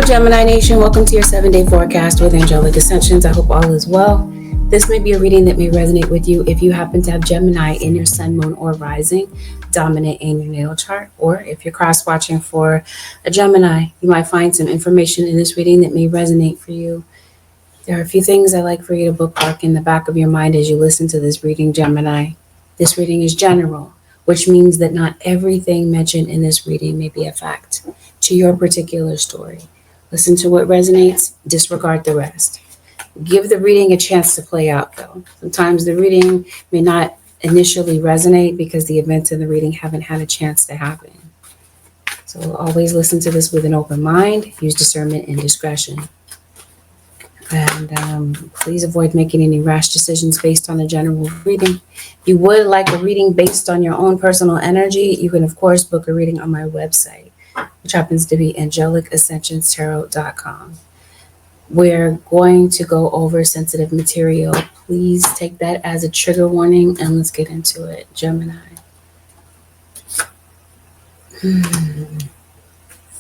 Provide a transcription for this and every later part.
Gemini Nation. Welcome to your 7-day forecast with angelic ascensions. I hope all is well. This may be a reading that may resonate with you if you happen to have Gemini in your sun, moon, or rising dominant in your natal chart, or if you're cross watching for a Gemini, you might find some information in this reading that may resonate for you. There are a few things I like for you to bookmark in the back of your mind as you listen to this reading, Gemini. This reading is general, which means that not everything mentioned in this reading may be a fact to your particular story. Listen to what resonates, disregard the rest. Give the reading a chance to play out, though. Sometimes the reading may not initially resonate because the events in the reading haven't had a chance to happen. So always listen to this with an open mind, use discernment and discretion. And please avoid making any rash decisions based on a general reading. If you would like a reading based on your own personal energy, you can, of course, book a reading on my website, which happens to be angelic-ascensions-tarot.com. We're going to go over sensitive material. Please take that as a trigger warning, and let's get into it. Gemini.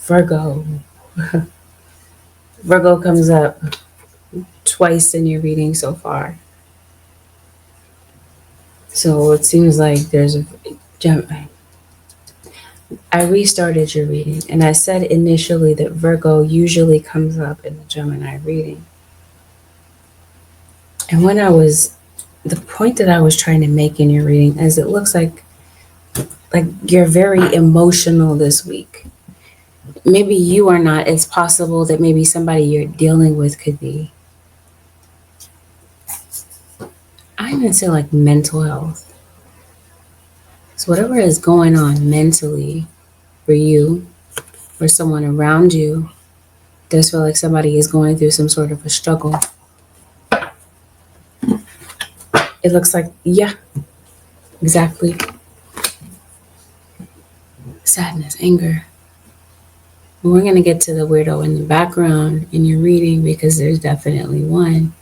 Virgo. Virgo comes up twice in your reading so far. So it seems like there's a Gemini. I restarted your reading, and I said initially that Virgo usually comes up in the Gemini reading. And the point that I was trying to make in your reading is it looks like you're very emotional this week. Maybe you are not. It's possible that maybe somebody you're dealing with could be. I'm going to say like mental health. So whatever is going on mentally for you or someone around you, does feel like somebody is going through some sort of a struggle. It looks like, yeah, exactly. Sadness, anger. We're going to get to the weirdo in the background in your reading because there's definitely one.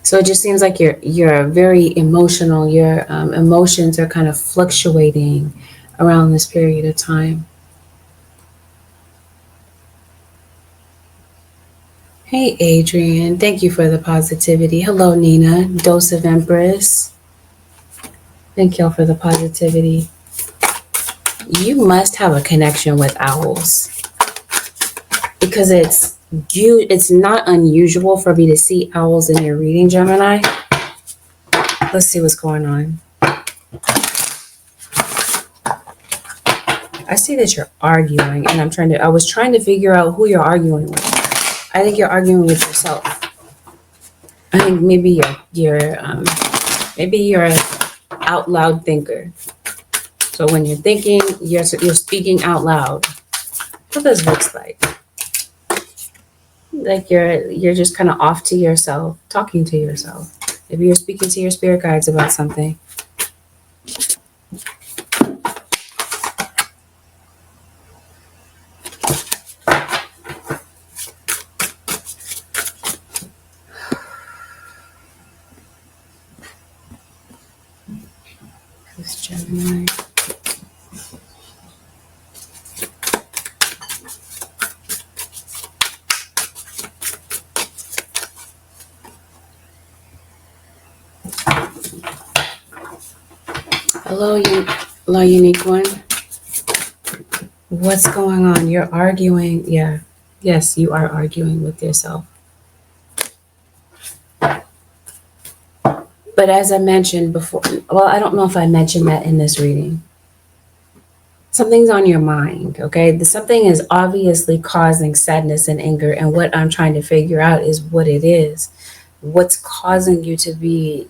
So it just seems like you're very emotional. Your emotions are kind of fluctuating around this period of time. Hey, Adrian. Thank you for the positivity. Hello, Nina. Dose of Empress. Thank y'all for the positivity. You must have a connection with owls because it's not unusual for me to see owls in your reading, Gemini. Let's see what's going on. I see that you're arguing, and I was trying to figure out who you're arguing with. I think you're arguing with yourself. I think maybe you're an out loud thinker. So when you're thinking, you're speaking out loud. What does this look like? Like you're just kind of off to yourself, talking to yourself. Maybe you're speaking to your spirit guides about something. This Gemini. Hello, unique one. What's going on? You're arguing. Yeah. Yes, you are arguing with yourself. But as I mentioned before, well, I don't know if I mentioned that in this reading. Something's on your mind, okay? Something is obviously causing sadness and anger, and what I'm trying to figure out is what it is. What's causing you to be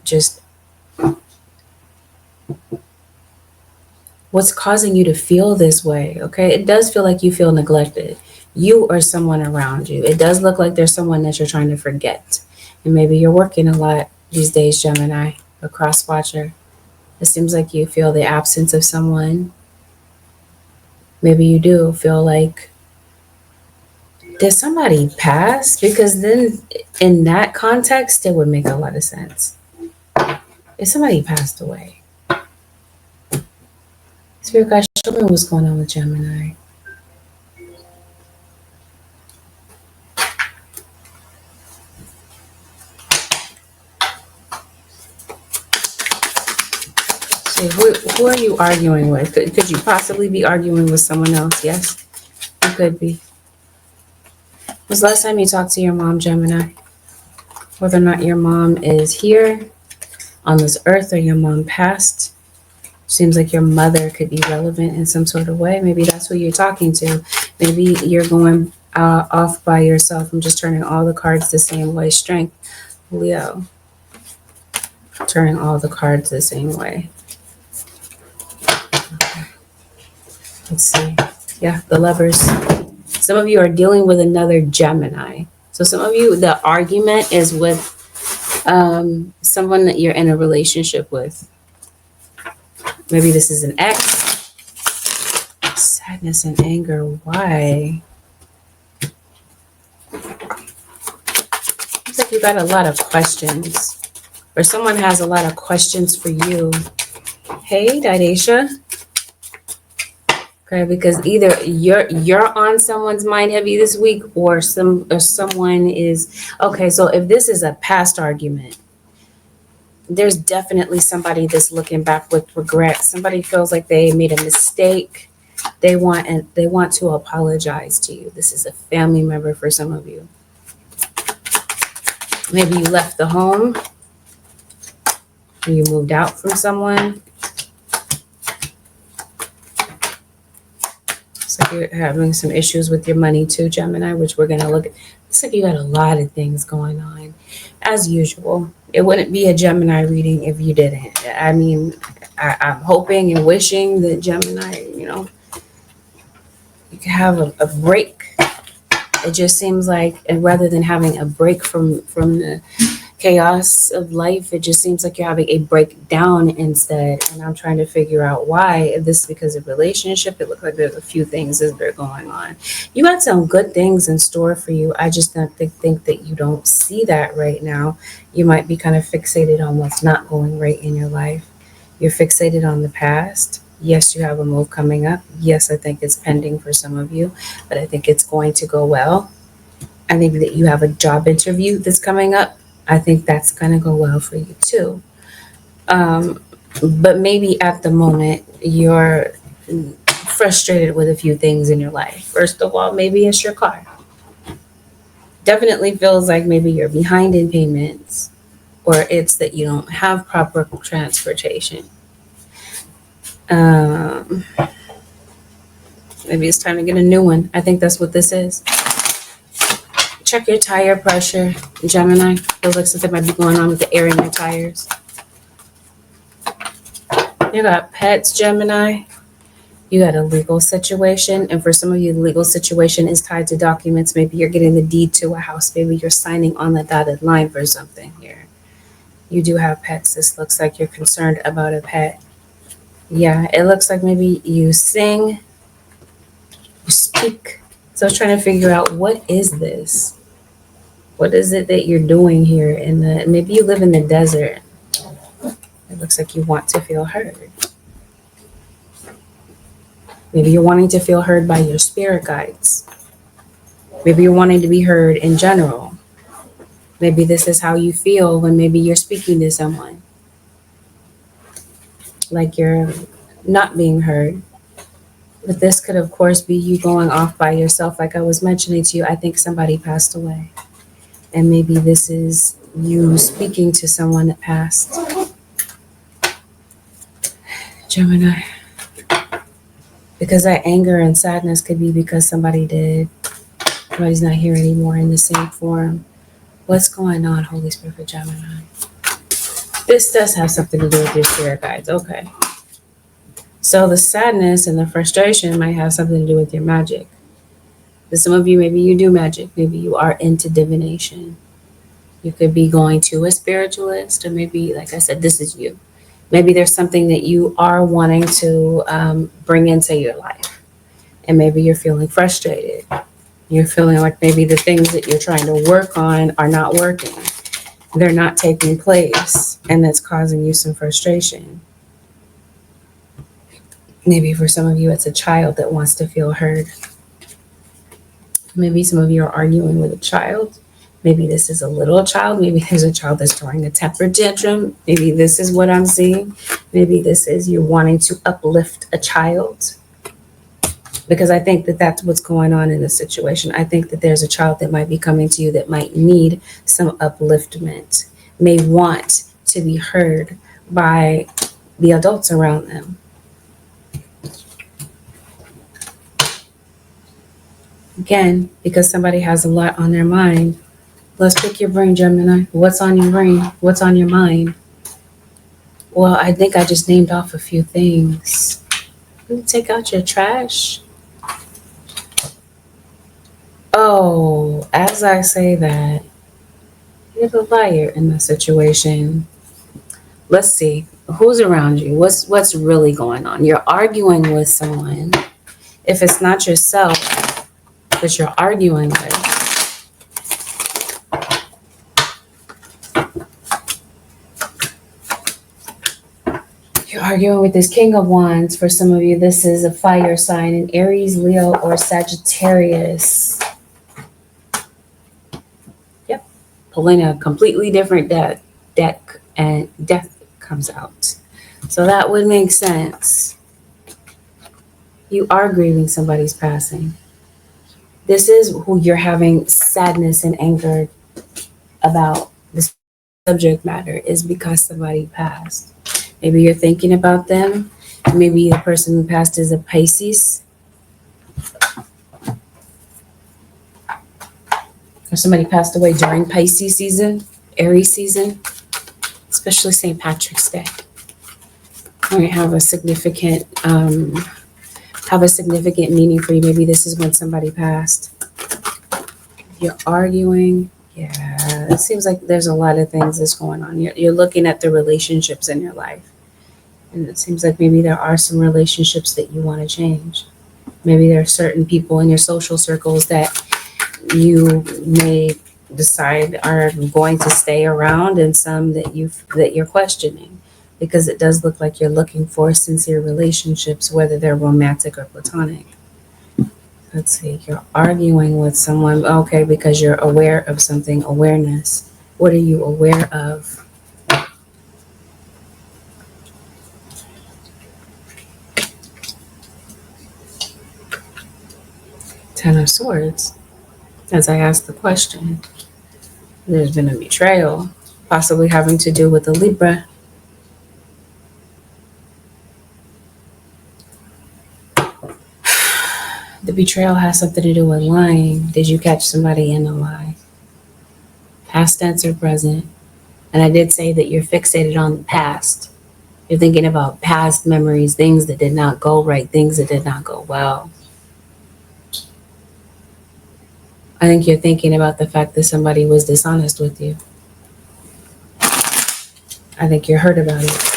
what's causing you to feel this way, okay? It does feel like you feel neglected. You or someone around you. It does look like there's someone that you're trying to forget. And maybe you're working a lot these days, Gemini, a cross watcher. It seems like you feel the absence of someone. Maybe you do feel like, did somebody pass? Because then in that context, it would make a lot of sense. If somebody passed away. Spirit guide, Tell me what's going on with Gemini. So who are you arguing with? Could you possibly be arguing with someone else? Yes, you could be. Was the last time you talked to your mom, Gemini? Whether or not your mom is here on this earth or your mom passed, seems like your mother could be relevant in some sort of way. Maybe that's who you're talking to. Maybe you're going off by yourself. I'm just turning all the cards the same way. Strength, Leo. Turning all the cards the same way. Let's see. Yeah, the Lovers. Some of you are dealing with another Gemini. So some of you, the argument is with someone that you're in a relationship with. Maybe this is an ex. Sadness and anger. Why? Looks like you got a lot of questions. Or someone has a lot of questions for you. Hey, Didasha. Okay, because either you're on someone's mind heavy this week, or someone is. Okay, so if this is a past argument, there's definitely somebody that's looking back with regret. Somebody feels like they made a mistake. They want to apologize to you. This is a family member for some of you. Maybe you left the home, or you moved out from someone. It's like you're having some issues with your money too, Gemini, which we're going to look at. It's like you got a lot of things going on. As usual, it wouldn't be a Gemini reading if you didn't. I mean, I'm hoping and wishing that Gemini, you can have a break. It just seems like, and rather than having a break from the chaos of life, it just seems like you're having a breakdown instead. And I'm trying to figure out why. If this is because of relationship, it looks like there's a few things that are going on. You got some good things in store for you. I just don't think that you don't see that right now. You might be kind of fixated on what's not going right in your life. You're fixated on the past. Yes, you have a move coming up. Yes, I think it's pending for some of you, but I think it's going to go well. I think that you have a job interview that's coming up. I think that's going to go well for you too. But maybe at the moment you're frustrated with a few things in your life. First of all, maybe it's your car. Definitely feels like maybe you're behind in payments, or it's that you don't have proper transportation. Maybe it's time to get a new one. I think that's what this is. Check your tire pressure, Gemini. Feels like something might be going on with the air in your tires. You got pets, Gemini. You got a legal situation. And for some of you, the legal situation is tied to documents. Maybe you're getting the deed to a house. Maybe you're signing on the dotted line for something here. You do have pets. This looks like you're concerned about a pet. Yeah, it looks like maybe you sing, you speak. So I was trying to figure out, what is this? What is it that you're doing here? Maybe you live in the desert. It looks like you want to feel heard. Maybe you're wanting to feel heard by your spirit guides. Maybe you're wanting to be heard in general. Maybe this is how you feel when maybe you're speaking to someone. Like you're not being heard. But this could, of course, be you going off by yourself. Like I was mentioning to you, I think somebody passed away. And maybe this is you speaking to someone that passed. Gemini. Because that anger and sadness could be because somebody did. Somebody's not here anymore in the same form. What's going on, Holy Spirit, for Gemini? This does have something to do with your spirit guides. Okay. So the sadness and the frustration might have something to do with your magic. For some of you, maybe you do magic. Maybe you are into divination. You could be going to a spiritualist, or maybe, like I said, this is you. Maybe there's something that you are wanting to bring into your life. And maybe you're feeling frustrated. You're feeling like maybe the things that you're trying to work on are not working. They're not taking place. And that's causing you some frustration. Maybe for some of you, it's a child that wants to feel heard. Maybe some of you are arguing with a child. Maybe this is a little child. Maybe there's a child that's throwing a temper tantrum. Maybe this is what I'm seeing. Maybe this is you wanting to uplift a child. Because I think that that's what's going on in this situation. I think that there's a child that might be coming to you that might need some upliftment, may want to be heard by the adults around them. Again, because somebody has a lot on their mind. Let's pick your brain, Gemini. What's on your brain? What's on your mind? Well, I think I just named off a few things. Take out your trash. Oh, as I say that, you're the liar in the situation. Let's see. Who's around you? What's really going on? You're arguing with someone. If it's not yourself that you're arguing with, you're arguing with this King of Wands. For some of you, this is a fire sign, an Aries, Leo, or Sagittarius. Yep. Pulling a completely different deck, and death comes out. So that would make sense. You are grieving somebody's passing. This is who you're having sadness and anger about. The subject matter is because somebody passed. Maybe you're thinking about them. Maybe the person who passed is a Pisces. Or somebody passed away during Pisces season, Aries season, especially St. Patrick's Day. Might have a significant meaning for you. Maybe this is when somebody passed. If you're arguing, yeah, it seems like there's a lot of things that's going on. You're looking at the relationships in your life. And it seems like maybe there are some relationships that you want to change. Maybe there are certain people in your social circles that you may decide are going to stay around, and some that you're questioning, because it does look like you're looking for sincere relationships, whether they're romantic or platonic. Let's see, you're arguing with someone, okay, because you're aware of something, awareness. What are you aware of? Ten of Swords. As I asked the question, there's been a betrayal, possibly having to do with a Libra. The betrayal has something to do with lying. Did you catch somebody in a lie? Past tense or present? And I did say that you're fixated on the past. You're thinking about past memories, things that did not go right, things that did not go well. I think you're thinking about the fact that somebody was dishonest with you. I think you're hurt about it.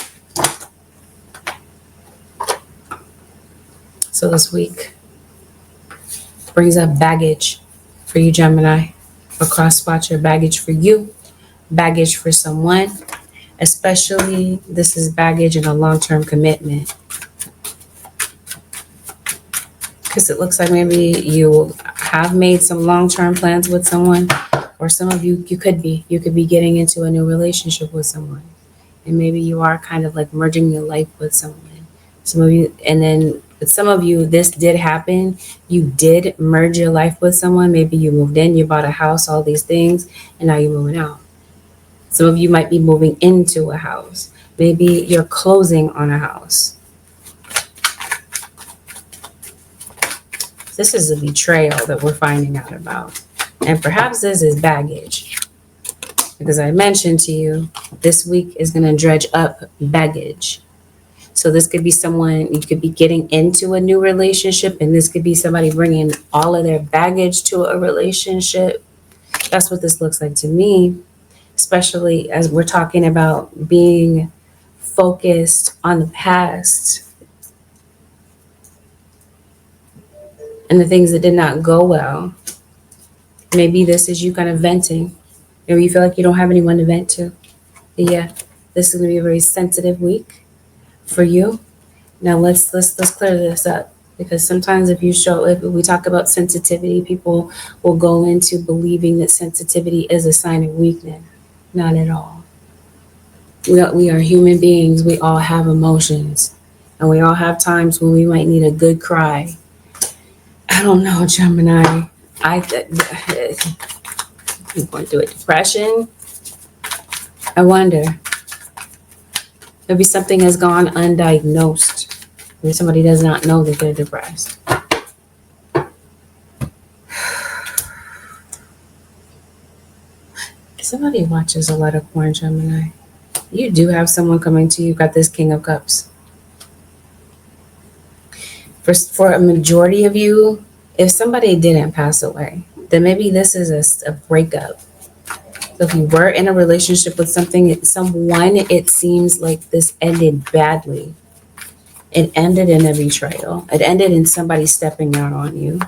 So this week brings up baggage for you, Gemini. A cross-watcher, baggage for you, baggage for someone. Especially, this is baggage in a long-term commitment. Because it looks like maybe you have made some long-term plans with someone, or some of you could be getting into a new relationship with someone. And maybe you are kind of like merging your life with someone. Some of you, and then some of you, this did happen. You did merge your life with someone. Maybe you moved in, you bought a house, all these things, and now you're moving out. Some of you might be moving into a house. Maybe you're closing on a house. This is a betrayal that we're finding out about. And perhaps this is baggage. Because I mentioned to you, this week is going to dredge up baggage. So this could be someone, you could be getting into a new relationship, and this could be somebody bringing all of their baggage to a relationship. That's what this looks like to me, especially as we're talking about being focused on the past and the things that did not go well. Maybe this is you kind of venting. Maybe you feel like you don't have anyone to vent to. But yeah, this is going to be a very sensitive week for you. Now let's clear this up, because sometimes if we talk about sensitivity, people will go into believing that sensitivity is a sign of weakness. Not at all. We are human beings. We all have emotions, and we all have times when we might need a good cry. I don't know, Gemini. I I'm going through a depression. I wonder. Maybe something has gone undiagnosed. Maybe somebody does not know that they're depressed. Somebody watches a lot of porn, Gemini. You do have someone coming to you, got this King of Cups. For a majority of you, if somebody didn't pass away, then maybe this is a breakup. So if you were in a relationship with someone, it seems like this ended badly. It ended in a betrayal. It ended in somebody stepping out on you.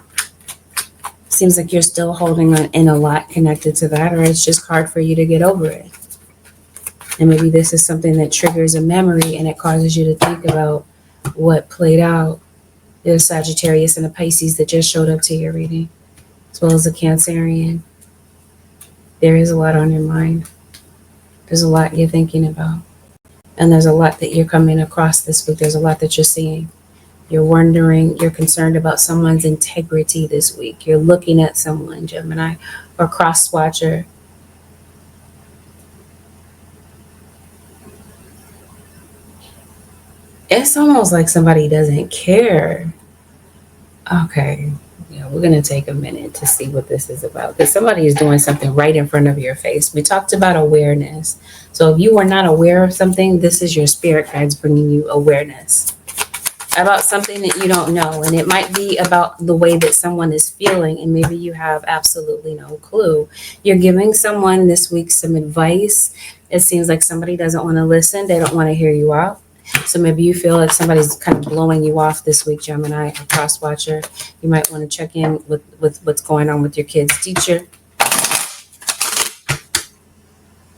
Seems like you're still holding on in a lot connected to that, or it's just hard for you to get over it. And maybe this is something that triggers a memory and it causes you to think about what played out. There's a Sagittarius and a Pisces that just showed up to your reading, as well as a Cancerian. There is a lot on your mind. There's a lot you're thinking about. And there's a lot that you're coming across this week. There's a lot that you're seeing. You're wondering, you're concerned about someone's integrity this week. You're looking at someone, Gemini, or cross-watcher. It's almost like somebody doesn't care. Okay, yeah, we're going to take a minute to see what this is about, because somebody is doing something right in front of your face. We talked about awareness. So if you are not aware of something, this is your spirit guides bringing you awareness about something that you don't know. And it might be about the way that someone is feeling, and maybe you have absolutely no clue. You're giving someone this week some advice. It seems like somebody doesn't want to listen. They don't want to hear you out. So maybe you feel like somebody's kind of blowing you off this week, Gemini, a cross watcher. You might want to check in with what's going on with your kid's teacher.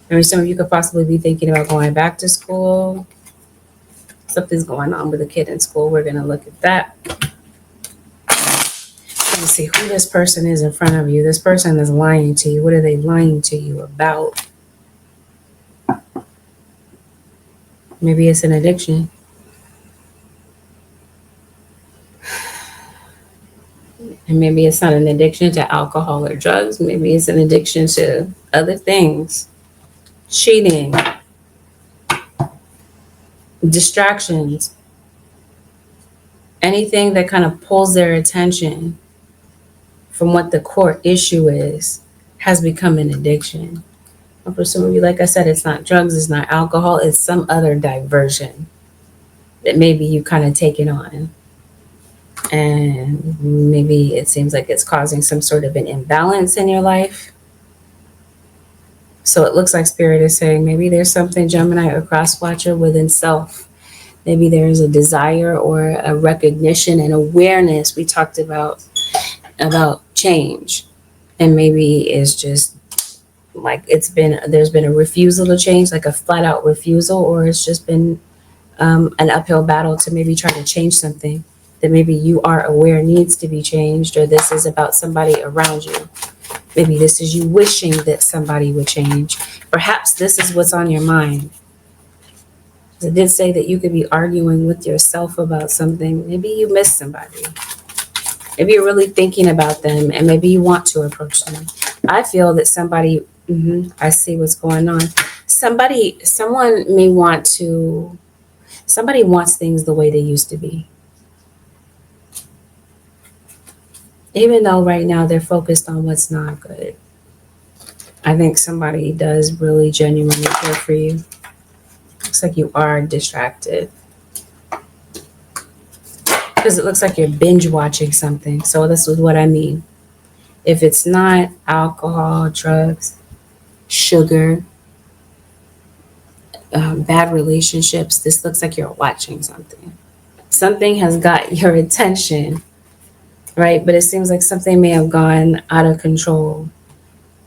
Maybe some of you could possibly be thinking about going back to school. Something's going on with a kid in school. We're going to look at that. Let's see who this person is in front of you. This person is lying to you. What are they lying to you about? Maybe it's an addiction. And maybe it's not an addiction to alcohol or drugs. Maybe it's an addiction to other things. Cheating. Distractions. Anything that kind of pulls their attention from what the core issue is has become an addiction. And for some of you, like I said, it's not drugs, it's not alcohol, it's some other diversion that maybe you kind of take it on. And maybe it seems like it's causing some sort of an imbalance in your life. So it looks like Spirit is saying maybe there's something, Gemini, or cross watcher, within self. Maybe there's a desire or a recognition and awareness. We talked about change. And maybe it's just like there's been a refusal to change, like a flat out refusal, or it's just been an uphill battle to maybe try to change something that maybe you are aware needs to be changed, or this is about somebody around you. Maybe this is you wishing that somebody would change. Perhaps this is what's on your mind. It did say that you could be arguing with yourself about something. Maybe you miss somebody. Maybe you're really thinking about them, and maybe you want to approach them. I feel that somebody, I see what's going on. Somebody wants things the way they used to be. Even though right now they're focused on what's not good. I think somebody does really genuinely care for you. Looks like you are distracted. Because it looks like you're binge watching something. So this is what I mean. If it's not alcohol, drugs, sugar, bad relationships, this looks like you're watching something. Something has got your attention, right? But it seems like something may have gone out of control.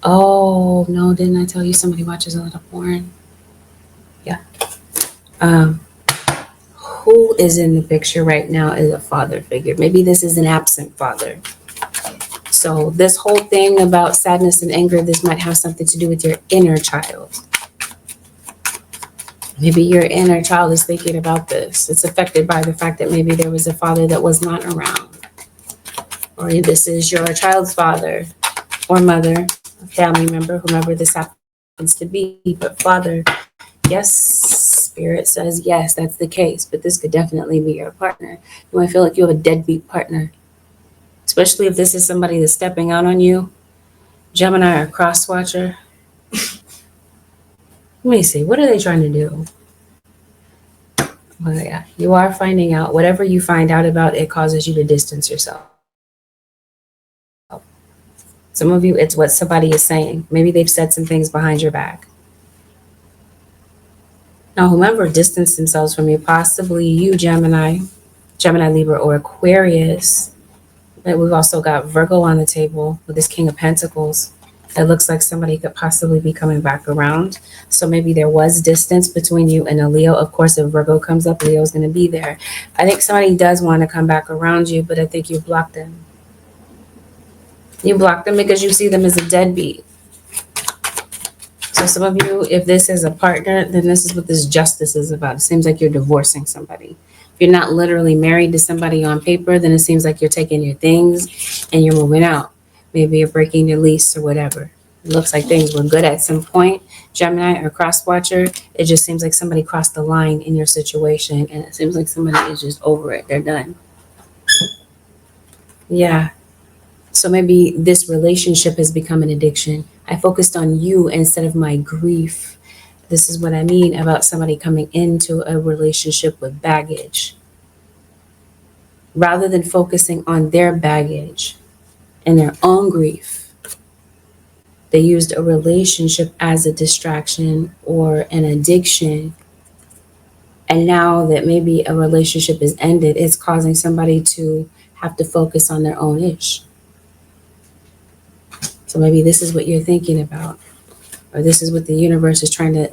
Oh, no, didn't I tell you somebody watches a lot of porn? Yeah. Who is in the picture right now is a father figure. Maybe this is an absent father. So this whole thing about sadness and anger, this might have something to do with your inner child. Maybe your inner child is thinking about this. It's affected by the fact that maybe there was a father that was not around. Or this is your child's father or mother, a family member, whomever this happens to be. But father, yes, spirit says yes, that's the case. But this could definitely be your partner. You might feel like you have a deadbeat partner, especially if this is somebody that's stepping out on you. Gemini or cross watcher. Let me see. What are they trying to do? Well, yeah, you are finding out. Whatever you find out about, it causes you to distance yourself. Some of you, it's what somebody is saying. Maybe they've said some things behind your back. Now, whomever distanced themselves from you, possibly you, Gemini, Libra, or Aquarius. But we've also got Virgo on the table with this King of Pentacles. It looks like somebody could possibly be coming back around. So maybe there was distance between you and a Leo. Of course, if Virgo comes up, Leo's going to be there. I think somebody does want to come back around you, but I think you blocked them. You block them because you see them as a deadbeat. So some of you, if this is a partner, then this is what this justice is about. It seems like you're divorcing somebody. If you're not literally married to somebody on paper, then it seems like you're taking your things and you're moving out. Maybe you're breaking your lease or whatever. It looks like things were good at some point. Gemini or cross watcher, it just seems like somebody crossed the line in your situation and it seems like somebody is just over it. They're done. Yeah. So maybe this relationship has become an addiction. I focused on you instead of my grief. This is what I mean about somebody coming into a relationship with baggage. Rather than focusing on their baggage and their own grief, they used a relationship as a distraction or an addiction. And now that maybe a relationship is ended, it's causing somebody to have to focus on their own ish. So maybe this is what you're thinking about, or this is what the universe is trying to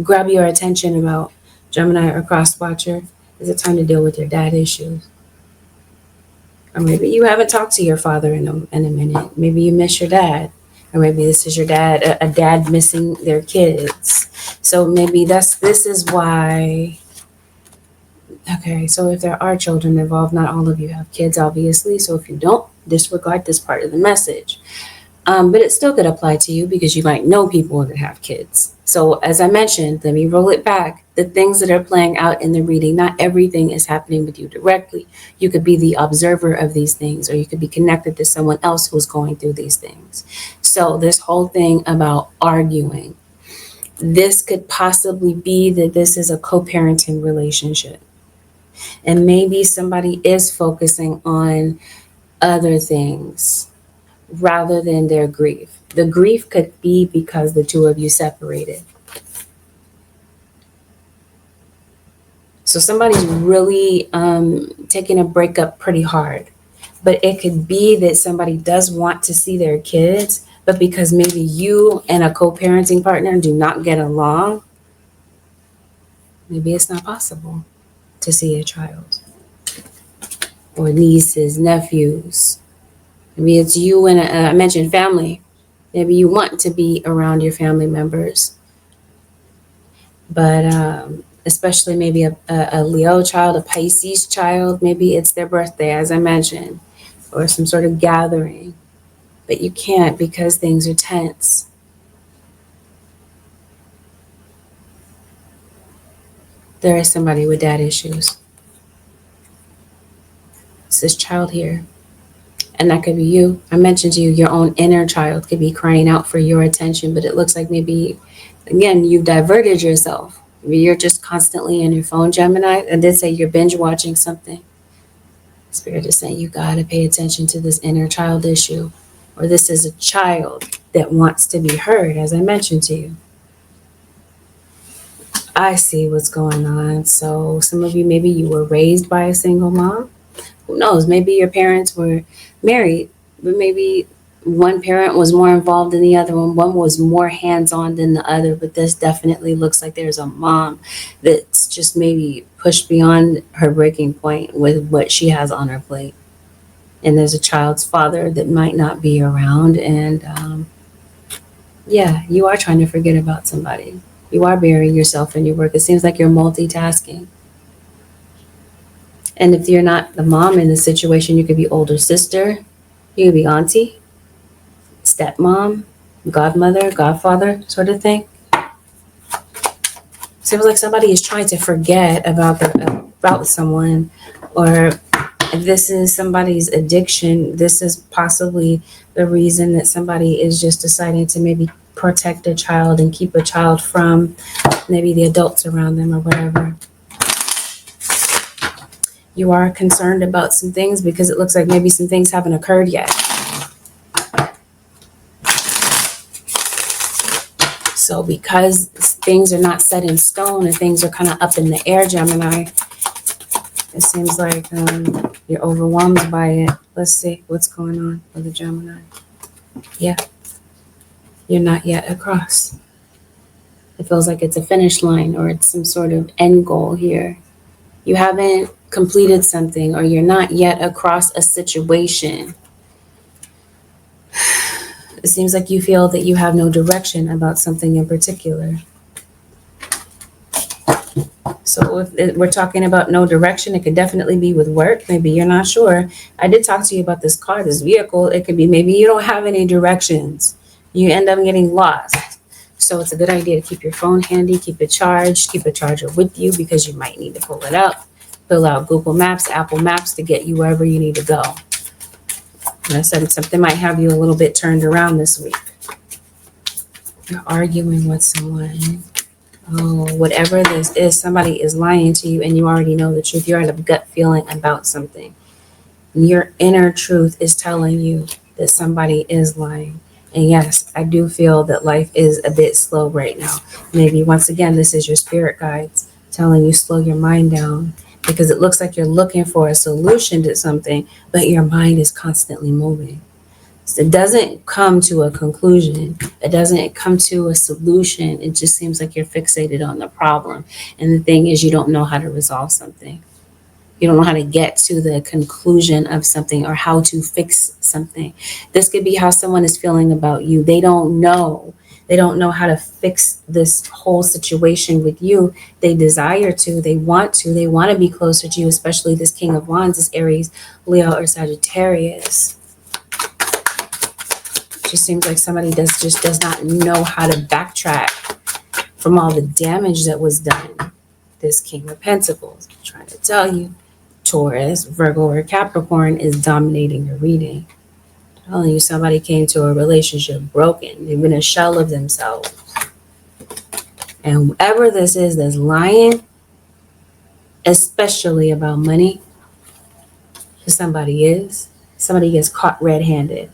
grab your attention about. Gemini or cross watcher, is it time to deal with your dad issues? Or maybe you haven't talked to your father in a minute. Maybe you miss your dad. Or maybe this is your dad, a dad missing their kids. So maybe this is why. Okay, so if there are children involved, not all of you have kids, obviously. So if you don't, disregard this part of the message. But it still could apply to you because you might know people that have kids. So as I mentioned, let me roll it back. The things that are playing out in the reading, not everything is happening with you directly. You could be the observer of these things, or you could be connected to someone else who's going through these things. So this whole thing about arguing, this could possibly be that this is a co-parenting relationship. And maybe somebody is focusing on other things rather than their grief. The grief could be because the two of you separated. So somebody's really taking a breakup pretty hard. But it could be that somebody does want to see their kids, but because maybe you and a co-parenting partner do not get along, maybe it's not possible to see a child. Or nieces, nephews. Maybe it's you and I mentioned family. Maybe you want to be around your family members. But especially maybe a Leo child, a Pisces child, maybe it's their birthday, as I mentioned, or some sort of gathering. But you can't because things are tense. There is somebody with dad issues. It's this child here. And that could be you. I mentioned to you, your own inner child could be crying out for your attention, but it looks like maybe, again, you've diverted yourself. Maybe you're just constantly in your phone, Gemini. I did say you're binge watching something. Spirit is saying you got to pay attention to this inner child issue. Or this is a child that wants to be heard, as I mentioned to you. I see what's going on. So some of you, maybe you were raised by a single mom. Who knows? Maybe your parents were married, but maybe one parent was more involved than the other one. One was more hands-on than the other, but this definitely looks like there's a mom that's just maybe pushed beyond her breaking point with what she has on her plate. And there's a child's father that might not be around. And yeah, you are trying to forget about somebody. You are burying yourself in your work. It seems like you're multitasking. And if you're not the mom in the situation, you could be older sister, you could be auntie, stepmom, godmother, godfather, sort of thing. Seems like somebody is trying to forget about someone, or if this is somebody's addiction, this is possibly the reason that somebody is just deciding to maybe protect a child and keep a child from maybe the adults around them or whatever. You are concerned about some things because it looks like maybe some things haven't occurred yet. So because things are not set in stone and things are kind of up in the air, Gemini, it seems like you're overwhelmed by it. Let's see what's going on with the Gemini. Yeah, you're not yet across. It feels like it's a finish line or it's some sort of end goal here. You haven't completed something, or you're not yet across a situation. It seems like you feel that you have no direction about something in particular. So if we're talking about no direction, it could definitely be with work. Maybe you're not sure. I did talk to you about this car, this vehicle. It could be maybe you don't have any directions. You end up getting lost. So it's a good idea to keep your phone handy, keep it charged, keep a charger with you because you might need to pull it up. Fill out Google Maps, Apple Maps to get you wherever you need to go. And I said something might have you a little bit turned around this week. You're arguing with someone. Oh, whatever this is, somebody is lying to you and you already know the truth. You're at a gut feeling about something. Your inner truth is telling you that somebody is lying. And yes, I do feel that life is a bit slow right now. Maybe once again, this is your spirit guides telling you slow your mind down, because it looks like you're looking for a solution to something, but your mind is constantly moving. So it doesn't come to a conclusion. It doesn't come to a solution. It just seems like you're fixated on the problem. And the thing is, you don't know how to resolve something. You don't know how to get to the conclusion of something or how to fix something. This could be how someone is feeling about you. They don't know. They don't know how to fix this whole situation with you. They desire to, they want to be closer to you, especially this King of Wands, this Aries, Leo, or Sagittarius. It just seems like somebody does not know how to backtrack from all the damage that was done. This King of Pentacles, I'm trying to tell you, Taurus, Virgo, or Capricorn is dominating your reading. Telling you somebody came to a relationship broken. They've been a shell of themselves. And whoever this is that's lying, especially about money, because somebody gets caught red-handed.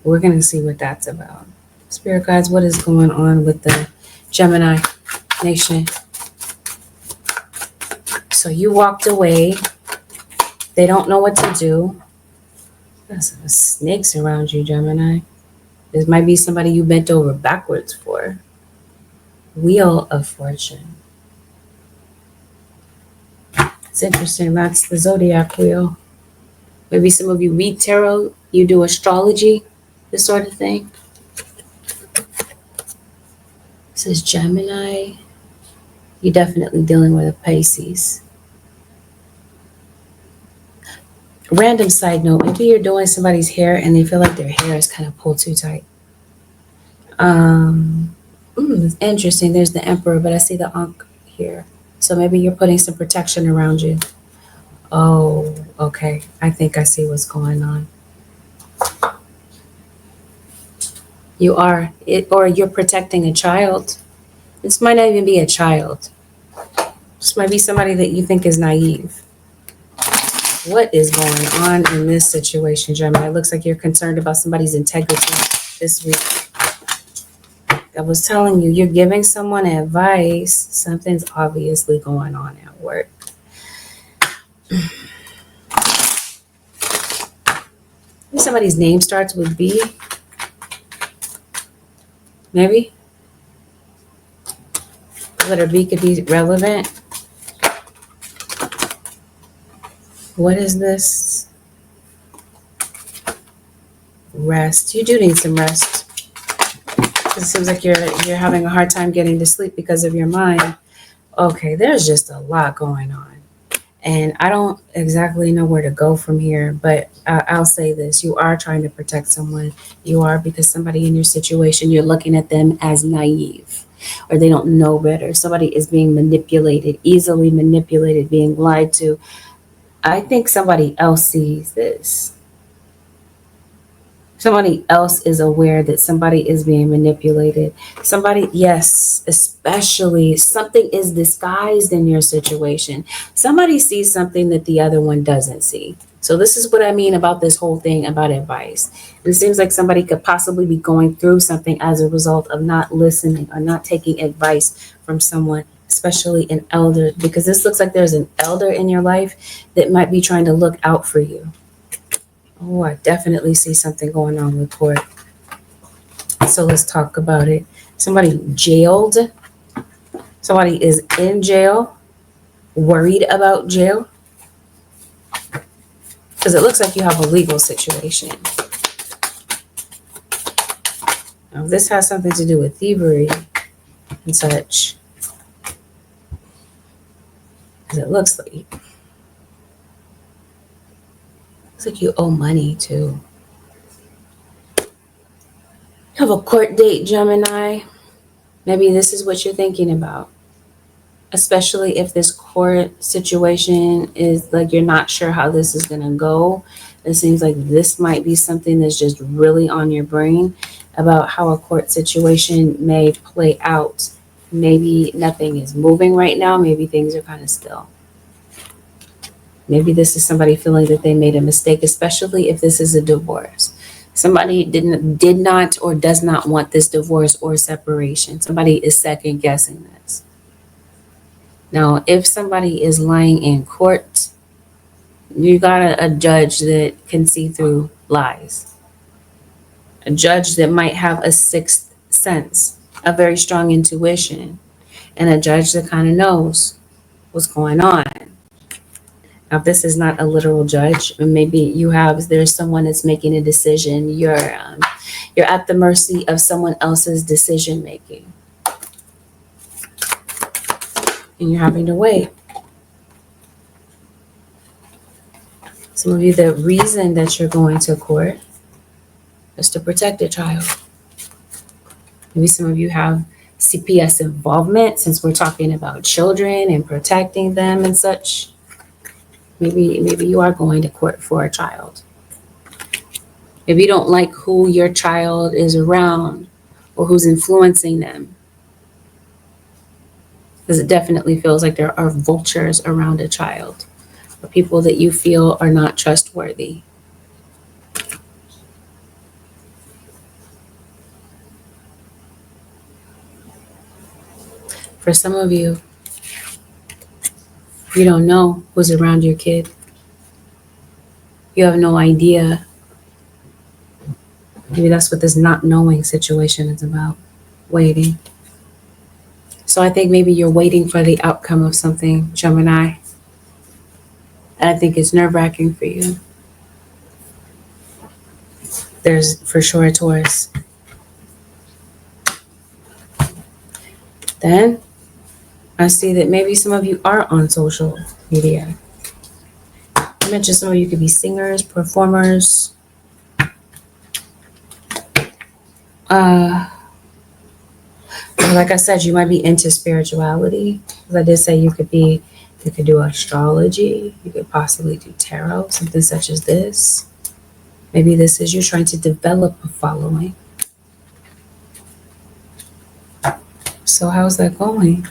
We're going to see what that's about. Spirit guides, what is going on with the Gemini nation? So you walked away. They don't know what to do. There's some snakes around you, Gemini. This might be somebody you bent over backwards for. Wheel of Fortune. It's interesting. That's the zodiac wheel. Maybe some of you read tarot. You do astrology, this sort of thing. It says Gemini. You're definitely dealing with a Pisces. Random side note, maybe you're doing somebody's hair and they feel like their hair is kind of pulled too tight. It's interesting. There's the Emperor, but I see the Ankh here. So maybe you're putting some protection around you. Oh, okay. I think I see what's going on. You are, or you're protecting a child. This might not even be a child. This might be somebody that you think is naive. What is going on in this situation, Gemini? It looks like you're concerned about somebody's integrity this week. I was telling you, you're giving someone advice. Something's obviously going on at work. Somebody's name starts with B. Maybe. Letter B could be relevant. What is this? Rest. You do need some rest. It seems like you're having a hard time getting to sleep because of your mind. Okay, there's just a lot going on. And I don't exactly know where to go from here, but I'll say this. You are trying to protect someone. You are, because somebody in your situation, you're looking at them as naive or they don't know better. Somebody is being manipulated, easily manipulated, being lied to. I think somebody else sees this. Somebody else is aware that somebody is being manipulated. Somebody, yes, especially something is disguised in your situation. Somebody sees something that the other one doesn't see. So this is what I mean about this whole thing about advice. It seems like somebody could possibly be going through something as a result of not listening or not taking advice from someone, especially an elder, because this looks like there's an elder in your life that might be trying to look out for you. Oh, I definitely see something going on with court. So let's talk about it. Somebody jailed. Somebody is in jail, worried about jail. Because it looks like you have a legal situation. Now, this has something to do with thievery and such. Because it looks like you owe money too. You have a court date, Gemini. Maybe this is what you're thinking about. Especially if this court situation is like you're not sure how this is going to go. It seems like this might be something that's just really on your brain about how a court situation may play out. Maybe nothing is moving right now. Maybe things are kind of still. Maybe this is somebody feeling that they made a mistake, especially if this is a divorce. Somebody did not or does not want this divorce or separation. Somebody is second guessing this. Now, if somebody is lying in court, you got a judge that can see through lies. A judge that might have a sixth sense, a very strong intuition, and a judge that kind of knows what's going on. Now, if this is not a literal judge, maybe there's someone that's making a decision. You're at the mercy of someone else's decision making. And you're having to wait. Some of you, the reason that you're going to court is to protect a child. Maybe some of you have CPS involvement, since we're talking about children and protecting them and such. Maybe you are going to court for a child. If you don't like who your child is around or who's influencing them, because it definitely feels like there are vultures around a child, or people that you feel are not trustworthy. For some of you, you don't know who's around your kid. You have no idea. Maybe that's what this not knowing situation is about. Waiting. So I think maybe you're waiting for the outcome of something, Gemini. And I think it's nerve-wracking for you. There's for sure a Taurus. Then I see that maybe some of you are on social media. I mentioned some of you could be singers, performers. Like I said, you might be into spirituality. As I did say, you could do astrology. You could possibly do tarot, something such as this. Maybe this is you trying to develop a following. So how's that going?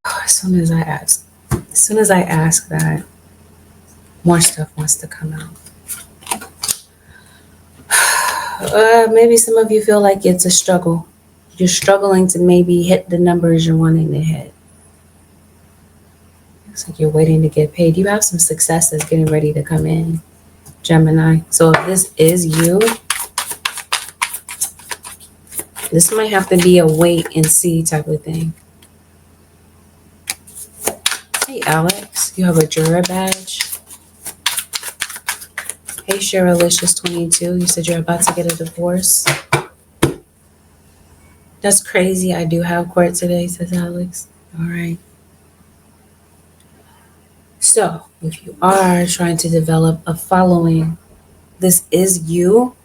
As soon as I ask that, more stuff wants to come out. Maybe some of you feel like it's a struggle. You're struggling to maybe hit the numbers you're wanting to hit. Looks like you're waiting to get paid. You have some success that's getting ready to come in, Gemini. So if this is you, this might have to be a wait and see type of thing. Hey, Alex, you have a juror badge. Hey, Cherylicious22, you said you're about to get a divorce. That's crazy. I do have court today, says Alex. All right. So, if you are trying to develop a following, this is you.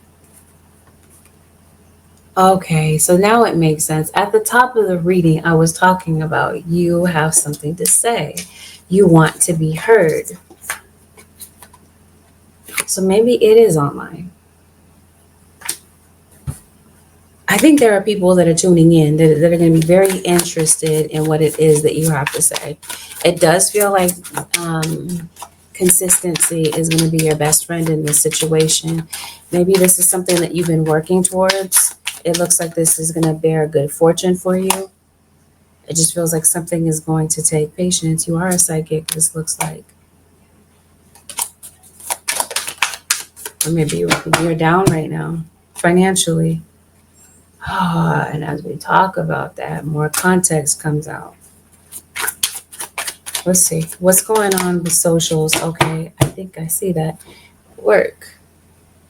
Okay, so now it makes sense. At the top of the reading, I was talking about you have something to say. You want to be heard. So maybe it is online. I think there are people that are tuning in that are going to be very interested in what it is that you have to say. It does feel like consistency is going to be your best friend in this situation. Maybe this is something that you've been working towards. It looks like this is going to bear good fortune for you. It just feels like something is going to take patience. You are a psychic, this looks like. Or maybe you're down right now financially. And as we talk about that, more context comes out. Let's see. What's going on with socials? Okay, I think I see that. Work.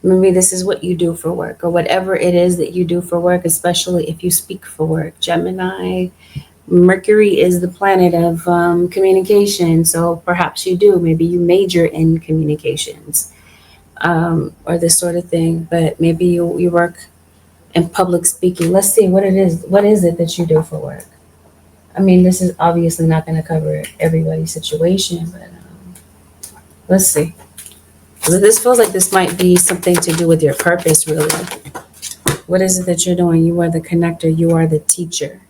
Maybe this is what you do for work, or whatever it is that you do for work, especially if you speak for work. Gemini, Mercury is the planet of communication, so perhaps you do. Maybe you major in communications or this sort of thing, but maybe you work in public speaking. Let's see what it is. What is it that you do for work? I mean, this is obviously not going to cover everybody's situation, but let's see. So this feels like this might be something to do with your purpose, really. What is it that you're doing? You are the connector. You are the teacher.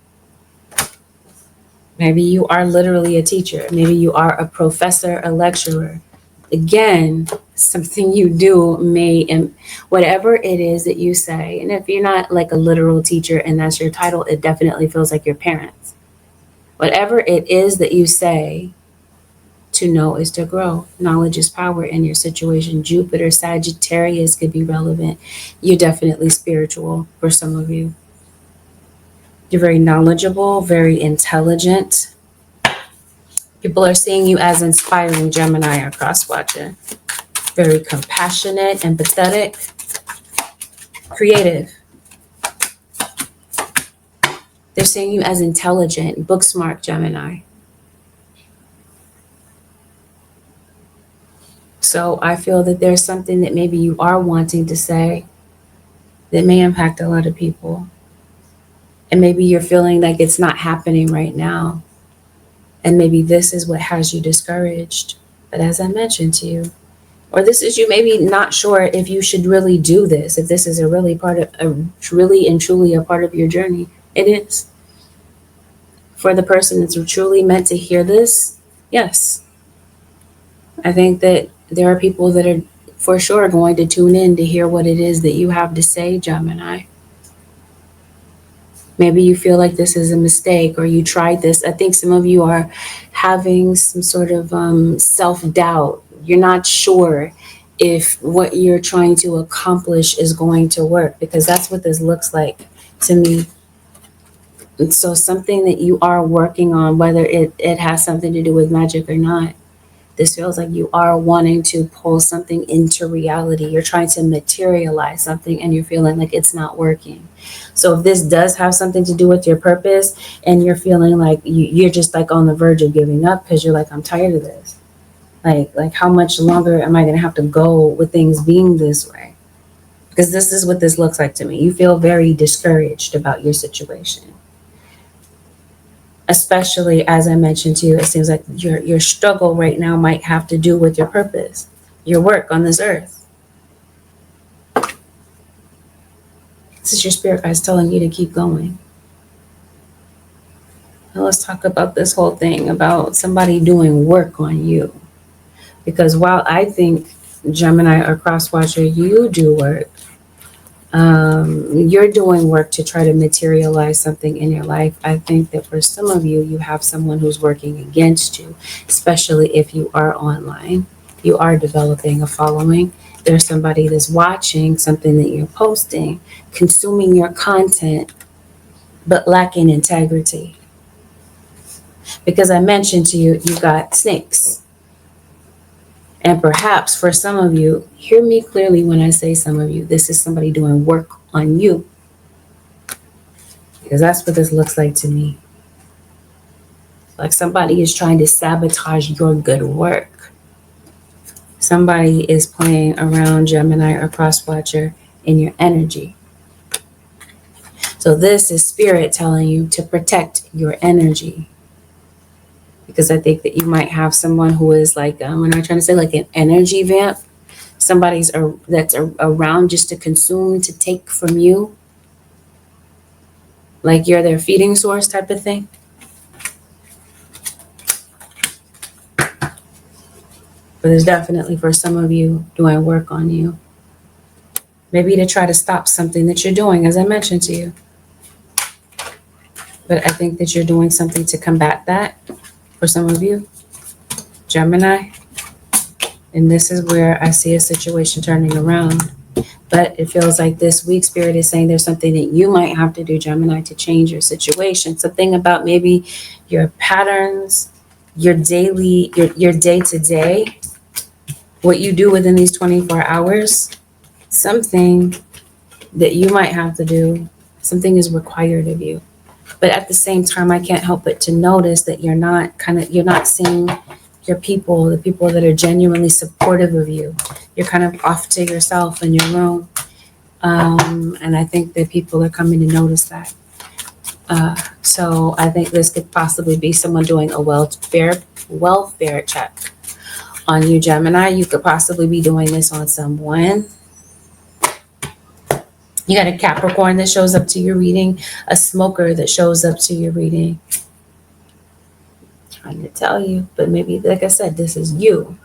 Maybe you are literally a teacher. Maybe you are a professor, a lecturer. Again, something you do whatever it is that you say. And if you're not like a literal teacher and that's your title, it definitely feels like your parents. Whatever it is that you say, to know is to grow. Knowledge is power in your situation. Jupiter, Sagittarius could be relevant. You're definitely spiritual for some of you. You're very knowledgeable, very intelligent. People are seeing you as inspiring, Gemini or cross-watcher. Very compassionate, empathetic, creative. They're seeing you as intelligent, book smart, Gemini. So I feel that there's something that maybe you are wanting to say that may impact a lot of people. And maybe you're feeling like it's not happening right now. And maybe this is what has you discouraged. But as I mentioned to you, or this is you maybe not sure if you should really do this, if this is really and truly a part of your journey. It is. For the person that's truly meant to hear this, yes. I think that there are people that are for sure going to tune in to hear what it is that you have to say, Gemini. Maybe you feel like this is a mistake or you tried this. I think some of you are having some sort of self-doubt. You're not sure if what you're trying to accomplish is going to work, because that's what this looks like to me. And so something that you are working on, whether it has something to do with magic or not, this feels like you are wanting to pull something into reality. You're trying to materialize something and you're feeling like it's not working. So if this does have something to do with your purpose and you're feeling like you're just like on the verge of giving up because you're like, I'm tired of this. Like how much longer am I going to have to go with things being this way? Because this is what this looks like to me. You feel very discouraged about your situation. Especially, as I mentioned to you, it seems like your struggle right now might have to do with your purpose, your work on this earth. This is your spirit guides telling you to keep going. Now let's talk about this whole thing about somebody doing work on you. Because while I think, Gemini or cross-watcher, you do work, you're doing work to try to materialize something in your life. I think that for some of you, you have someone who's working against you, especially if you are online. You are developing a following. There's somebody that's watching something that you're posting, consuming your content, but lacking integrity. Because I mentioned to you, you got snakes. And perhaps for some of you, hear me clearly when I say some of you, this is somebody doing work on you. Because that's what this looks like to me. Like somebody is trying to sabotage your good work. Somebody is playing around, Gemini or cross watcher, in your energy. So this is spirit telling you to protect your energy. Because I think that you might have someone who is like, I'm not trying to say like an energy vamp. Somebody's that's around just to consume, to take from you. Like you're their feeding source type of thing. But there's definitely for some of you doing work on you. Maybe to try to stop something that you're doing, as I mentioned to you. But I think that you're doing something to combat that for some of you, Gemini. And this is where I see a situation turning around. But it feels like this week, Spirit is saying there's something that you might have to do, Gemini, to change your situation. Something about maybe your patterns, your daily, your day-to-day, what you do within these 24 hours, something that you might have to do, something is required of you. But at the same time, I can't help but to notice that you're not seeing your people, the people that are genuinely supportive of you. You're kind of off to yourself in your room. And I think that people are coming to notice that. So I think this could possibly be someone doing a welfare check on you, Gemini. You could possibly be doing this on someone. You got a Capricorn that shows up to your reading, a smoker that shows up to your reading. I'm trying to tell you, but maybe, like I said, this is you.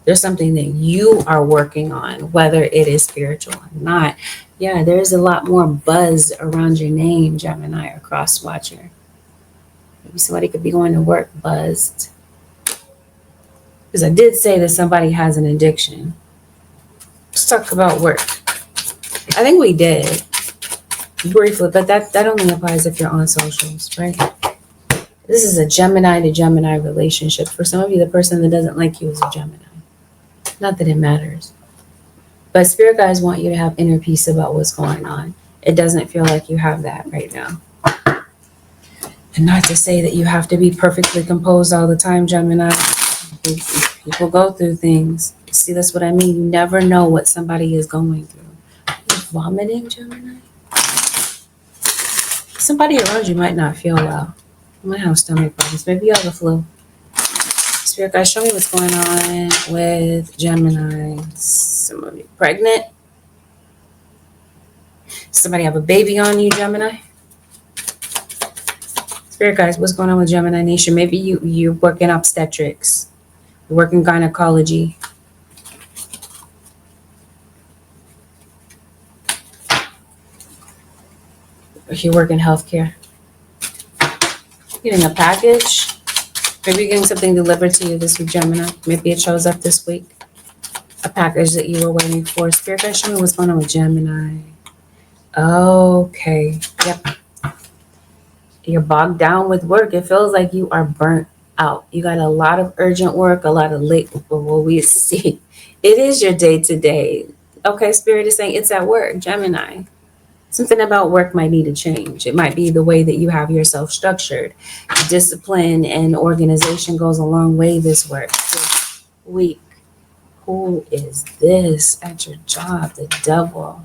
There's something that you are working on, whether it is spiritual or not. Yeah, there's a lot more buzz around your name, Gemini or cross watcher. Maybe somebody could be going to work buzzed. Because I did say that somebody has an addiction. Let's talk about work. I think we did briefly, but that only applies if you're on socials, right? This is a Gemini to Gemini relationship. For some of you, the person that doesn't like you is a Gemini. Not that it matters. But spirit guides want you to have inner peace about what's going on. It doesn't feel like you have that right now. And not to say that you have to be perfectly composed all the time, Gemini. People go through things. See, that's what I mean. You never know what somebody is going through. You're vomiting, Gemini? Somebody around you might not feel well. You might have stomach problems. Maybe you have the flu. Spirit guys, show me what's going on with Gemini. Somebody pregnant? Somebody have a baby on you, Gemini? Spirit guys, what's going on with Gemini Nation? Maybe you work in obstetrics. You work in gynecology. Or you work in healthcare. Getting a package. Maybe you're getting something delivered to you this week, Gemini. Maybe it shows up this week. A package that you were waiting for. Spirit guys, show me what's going on with Gemini. Okay. Yep. You're bogged down with work. It feels like you are burnt out. You got a lot of urgent work, a lot of late. Well, we see. It is your day to day. Okay, Spirit is saying it's at work, Gemini. Something about work might need to change. It might be the way that you have yourself structured. Discipline and organization goes a long way this week. Who is this at your job? The devil.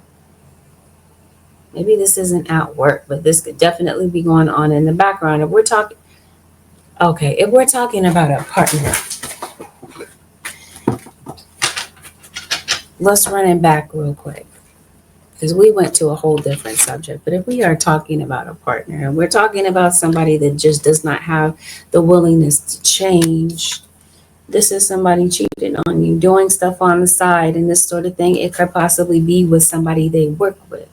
Maybe this isn't at work, but this could definitely be going on in the background. If we're talking about a partner, let's run it back real quick. Because we went to a whole different subject. But if we are talking about a partner and we're talking about somebody that just does not have the willingness to change, this is somebody cheating on you, doing stuff on the side and this sort of thing. It could possibly be with somebody they work with.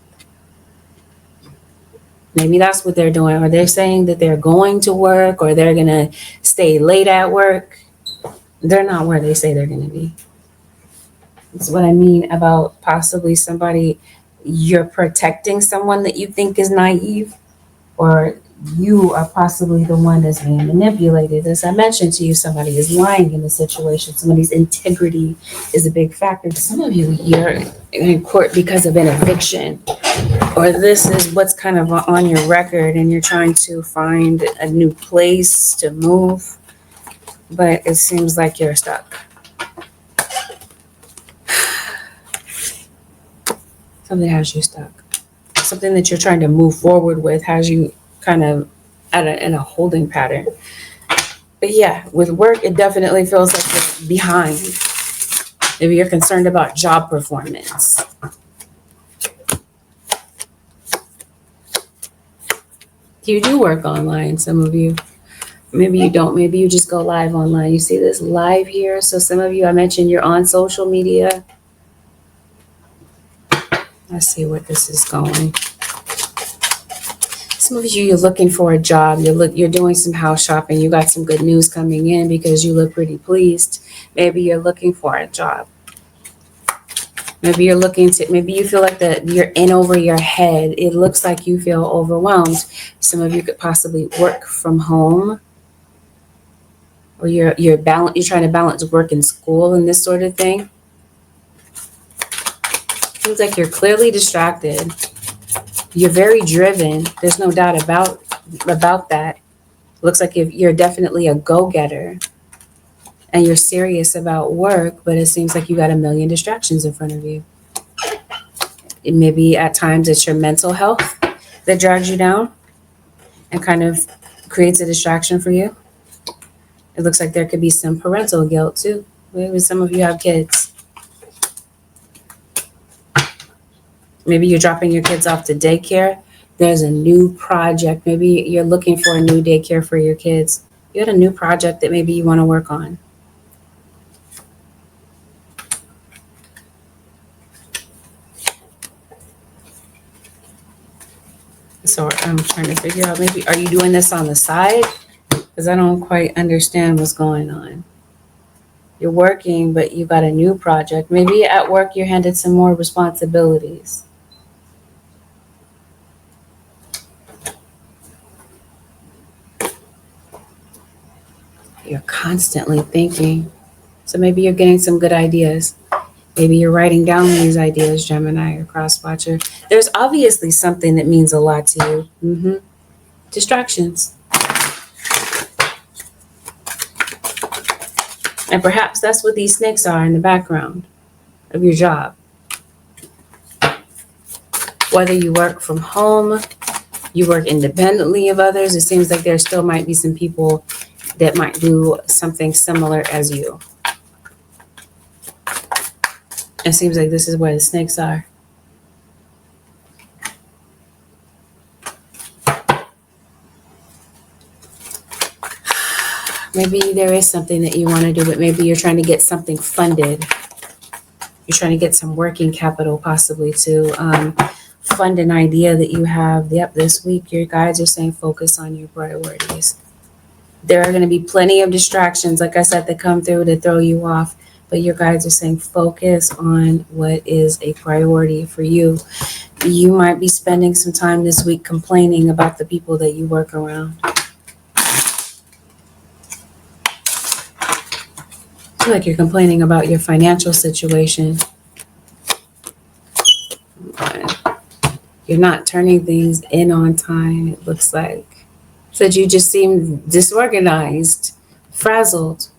Maybe that's what they're doing. Or they're saying that they're going to work or they're going to stay late at work. They're not where they say they're going to be. That's what I mean about possibly somebody. You're protecting someone that you think is naive, or you are possibly the one that's being manipulated. As I mentioned to you, somebody is lying in the situation. Somebody's integrity is a big factor. Some of you, you're in court because of an eviction, or this is what's kind of on your record, and you're trying to find a new place to move, but it seems like you're stuck. Something has you stuck. Something that you're trying to move forward with has you kind of in a holding pattern. But yeah, with work, it definitely feels like you're behind. Maybe you're concerned about job performance. You do work online, some of you. Maybe you don't. Maybe you just go live online. You see this live here? So some of you, I mentioned you're on social media. Let's see where this is going. Some of you, you're looking for a job. You're doing some house shopping. You got some good news coming in because you look pretty pleased. Maybe you're looking for a job. Maybe you're maybe you feel like that you're in over your head. It looks like you feel overwhelmed. Some of you could possibly work from home, or you're trying to balance work and school and this sort of thing. Seems like you're clearly distracted. You're very driven. There's no doubt about that. Looks like you're definitely a go-getter, and you're serious about work, but it seems like you got a million distractions in front of you. Maybe at times it's your mental health that drags you down and kind of creates a distraction for you. It looks like there could be some parental guilt too. Maybe some of you have kids. Maybe you're dropping your kids off to daycare. There's a new project. Maybe you're looking for a new daycare for your kids. You got a new project that maybe you want to work on. So I'm trying to figure out, maybe, are you doing this on the side? Because I don't quite understand what's going on. You're working, but you got a new project. Maybe at work you're handed some more responsibilities. You're constantly thinking. So maybe you're getting some good ideas. Maybe you're writing down these ideas, Gemini or Crosswatcher. There's obviously something that means a lot to you. Distractions. And perhaps that's what these snakes are in the background of your job. Whether you work from home, you work independently of others, it seems like there still might be some people that might do something similar as you. It seems like this is where the snakes are. Maybe there is something that you want to do, but maybe you're trying to get something funded. You're trying to get some working capital possibly to fund an idea that you have. Yep, this week your guides are saying focus on your priorities. There are going to be plenty of distractions, like I said, that come through to throw you off. But your guides are saying focus on what is a priority for you. You might be spending some time this week complaining about the people that you work around. I feel like you're complaining about your financial situation. You're not turning things in on time, it looks like. So you just seem disorganized, frazzled.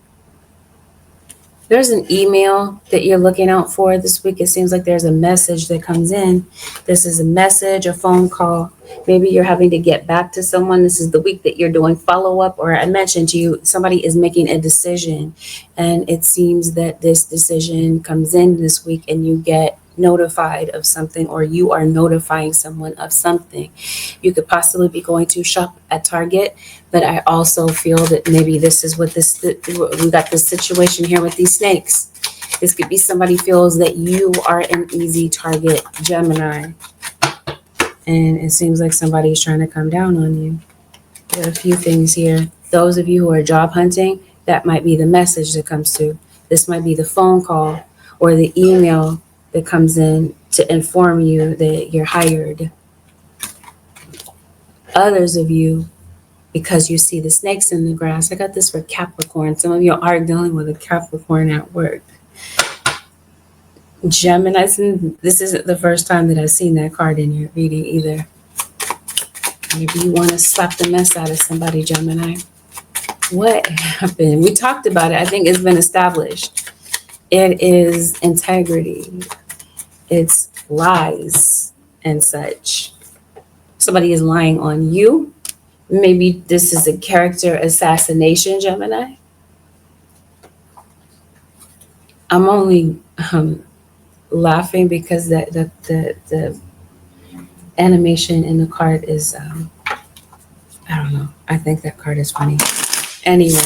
There's an email that you're looking out for this week. It seems like there's a message that comes in. This is a message, a phone call. Maybe you're having to get back to someone. This is the week that you're doing follow-up, or I mentioned to you, somebody is making a decision, and it seems that this decision comes in this week and you get notified of something, or you are notifying someone of something. You could possibly be going to shop at Target, but I also feel that maybe this is what we got this situation here with these snakes. This could be somebody feels that you are an easy target, Gemini, and it seems like somebody's trying to come down on you. There are a few things here. Those of you who are job hunting, that might be the message that comes through. This might be the phone call or the email that comes in to inform you that you're hired. Others of you because you see the snakes in the grass. I got this for Capricorn. Some of you are dealing with a Capricorn at work. Gemini, this isn't the first time that I've seen that card in your reading either. Maybe you want to slap the mess out of somebody, Gemini. What happened? We talked about it. I think it's been established. It is integrity. It's lies and such. Somebody is lying on you. Maybe this is a character assassination, Gemini. I'm only laughing because the animation in the card is I don't know. I think that card is funny. Anyway,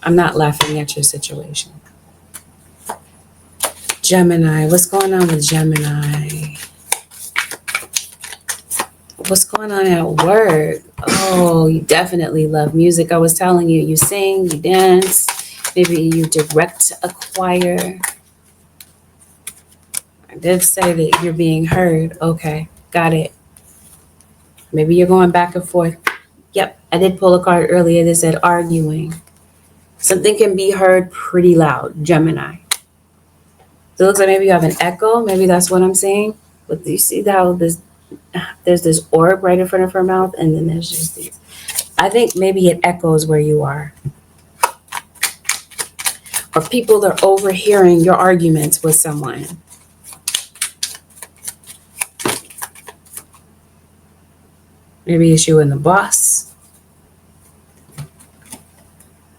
I'm not laughing at your situation. Gemini, what's going on with Gemini? What's going on at work? Oh, you definitely love music. I was telling you, you sing, you dance, maybe you direct a choir. I did say that you're being heard. Okay, got it. Maybe you're going back and forth. Yep, I did pull a card earlier that said arguing. Something can be heard pretty loud, Gemini. So it looks like maybe you have an echo. Maybe that's what I'm saying. But you see how there's this orb right in front of her mouth, and then there's just these. I think maybe it echoes where you are. Or people are overhearing your arguments with someone. Maybe it's you and the boss.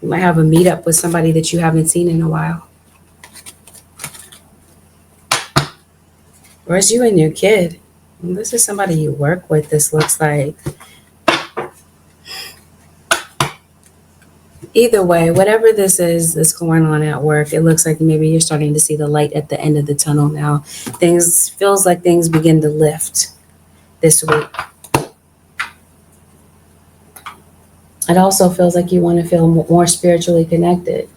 You might have a meetup with somebody that you haven't seen in a while. Or it's you and your kid. And this is somebody you work with, this looks like. Either way, whatever this is that's going on at work, it looks like maybe you're starting to see the light at the end of the tunnel now. Feels like things begin to lift this week. It also feels like you want to feel more spiritually connected.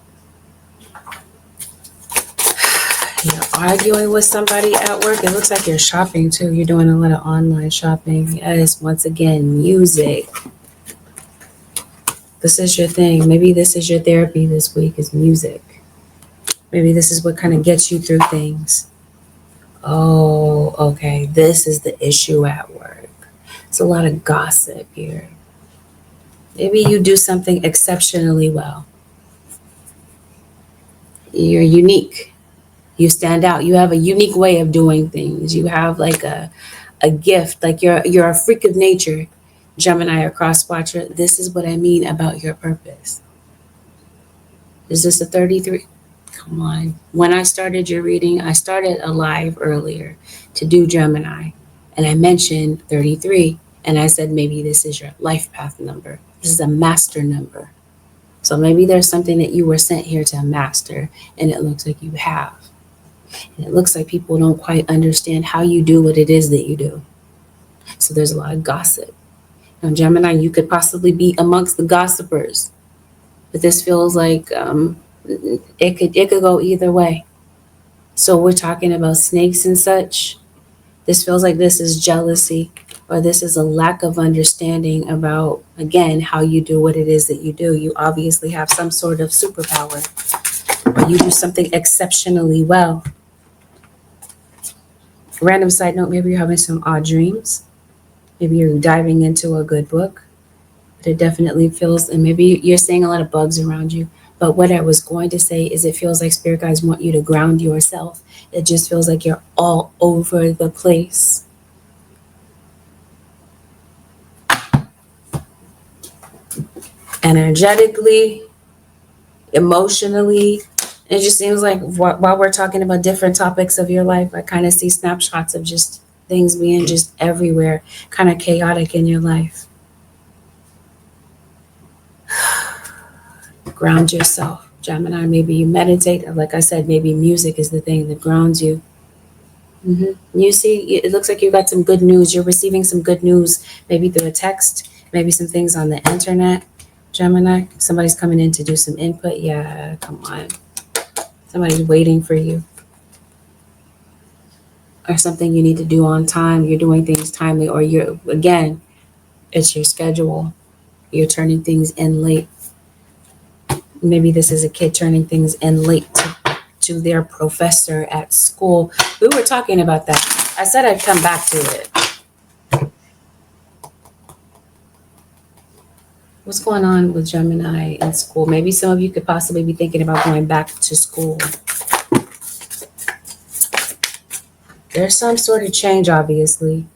You're arguing with somebody at work. It looks like you're shopping too. You're doing a lot of online shopping. Yes, once again, music. This is your thing. Maybe this is your therapy this week is music. Maybe this is what kind of gets you through things. Oh, okay. This is the issue at work. It's a lot of gossip here. Maybe you do something exceptionally well. You're unique. You stand out. You have a unique way of doing things. You have like a gift, like you're a freak of nature, Gemini or cross watcher. This is what I mean about your purpose. Is this a 33? Come on. When I started your reading, I started a live earlier to do Gemini, and I mentioned 33, and I said maybe this is your life path number. This is a master number. So maybe there's something that you were sent here to master, and it looks like you have. And it looks like people don't quite understand how you do what it is that you do. So there's a lot of gossip. Now, Gemini, you could possibly be amongst the gossipers, but this feels like it could go either way. So we're talking about snakes and such. This feels like this is jealousy, or this is a lack of understanding about, again, how you do what it is that you do. You obviously have some sort of superpower, or you do something exceptionally well. Random side note, maybe you're having some odd dreams. Maybe you're diving into a good book. But it definitely feels, and maybe you're seeing a lot of bugs around you. But what I was going to say is it feels like spirit guides want you to ground yourself. It just feels like you're all over the place. Energetically, emotionally. It just seems like while we're talking about different topics of your life, I kind of see snapshots of just things being just everywhere, kind of chaotic in your life. Ground yourself, Gemini. Maybe you meditate. Like I said, maybe music is the thing that grounds you. You see, it looks like you got some good news. You're receiving some good news, maybe through a text, maybe some things on the internet, Gemini. Somebody's coming in to do some input. Yeah, come on. Somebody's waiting for you. Or something you need to do on time. You're doing things timely, or again, it's your schedule. You're turning things in late. Maybe this is a kid turning things in late to their professor at school. We were talking about that. I said I'd come back to it. What's going on with Gemini in school? Maybe some of you could possibly be thinking about going back to school. There's some sort of change, obviously.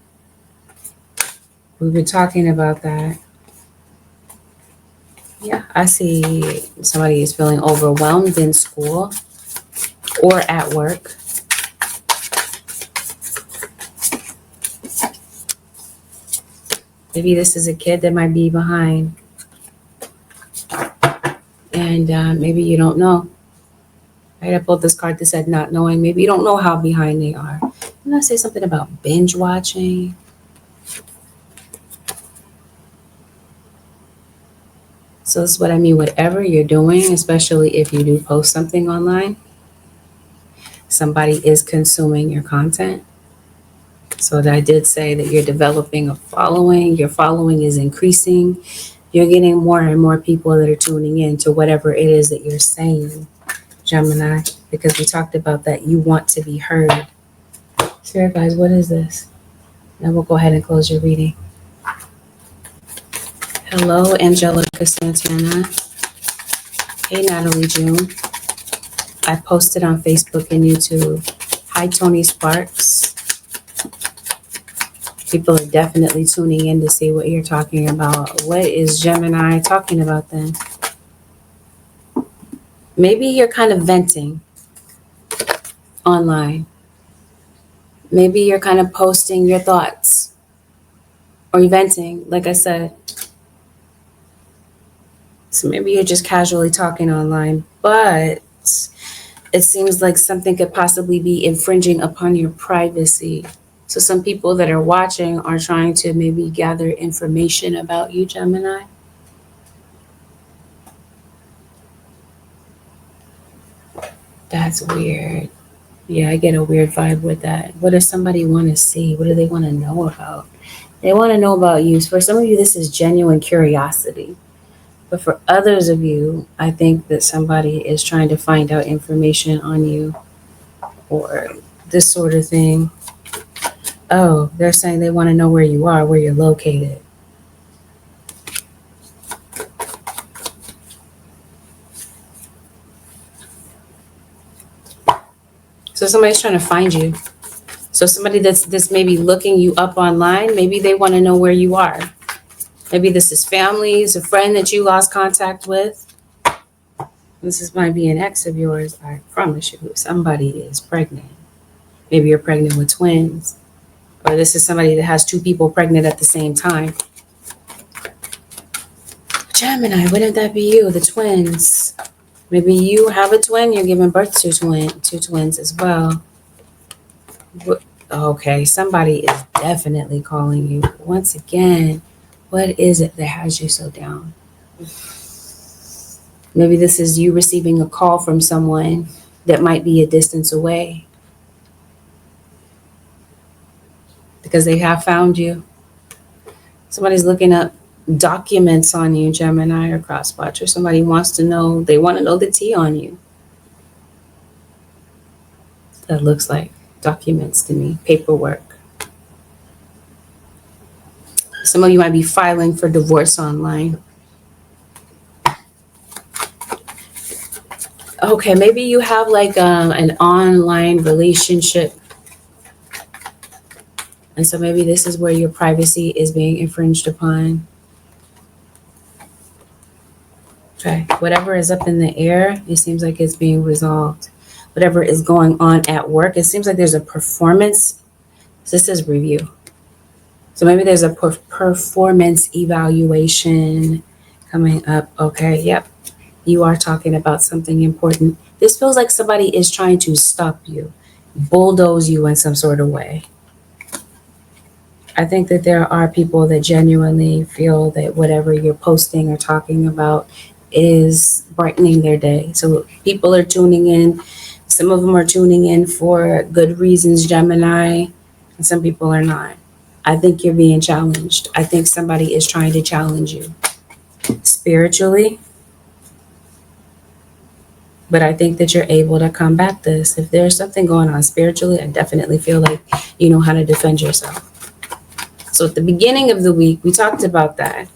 We've been talking about that. Yeah, I see somebody is feeling overwhelmed in school or at work. Maybe this is a kid that might be behind. And maybe you don't know. Right? I pulled this card that said not knowing. Maybe you don't know how behind they are. Didn't I say something about binge watching? So that's what I mean. Whatever you're doing, especially if you do post something online, somebody is consuming your content. So I did say that you're developing a following. Your following is increasing. You're getting more and more people that are tuning in to whatever it is that you're saying, Gemini, because we talked about that. You want to be heard. Spirit guys, what is this? Now we'll go ahead and close your reading. Hello, Angelica Santana. Hey, Natalie June. I posted on Facebook and YouTube. Hi, Tony Sparks. People are definitely tuning in to see what you're talking about. What is Gemini talking about then? Maybe you're kind of venting online. Maybe you're kind of posting your thoughts or venting, like I said. So maybe you're just casually talking online, but it seems like something could possibly be infringing upon your privacy. So some people that are watching are trying to maybe gather information about you, Gemini. That's weird. Yeah, I get a weird vibe with that. What does somebody want to see? What do they want to know about? They want to know about you. For some of you, this is genuine curiosity. But for others of you, I think that somebody is trying to find out information on you or this sort of thing. Oh, they're saying they want to know where you are, where you're located. So somebody's trying to find you. So somebody that's maybe looking you up online, maybe they want to know where you are. Maybe this is family, it's a friend that you lost contact with. This might be an ex of yours. I promise you, somebody is pregnant. Maybe you're pregnant with twins. Or this is somebody that has two people pregnant at the same time. Gemini, wouldn't that be you, the twins? Maybe you have a twin, you're giving birth to two twins as well. Okay, somebody is definitely calling you. Once again, what is it that has you so down? Maybe this is you receiving a call from someone that might be a distance away because they have found you. Somebody's looking up documents on you, Gemini or Crosswatch, or somebody wants to know, they want to know the tea on you. That looks like documents to me, paperwork. Some of you might be filing for divorce online. Okay, maybe you have like an online relationship. And so maybe this is where your privacy is being infringed upon. Okay, whatever is up in the air, it seems like it's being resolved. Whatever is going on at work, it seems like there's a performance. This is review. So maybe there's a performance evaluation coming up. Okay, yep. You are talking about something important. This feels like somebody is trying to stop you, bulldoze you in some sort of way. I think that there are people that genuinely feel that whatever you're posting or talking about is brightening their day. So people are tuning in. Some of them are tuning in for good reasons, Gemini, and some people are not. I think you're being challenged. I think somebody is trying to challenge you. spiritually, but I think that you're able to combat this. If there's something going on spiritually, I definitely feel like you know how to defend yourself. So at the beginning of the week, we talked about that.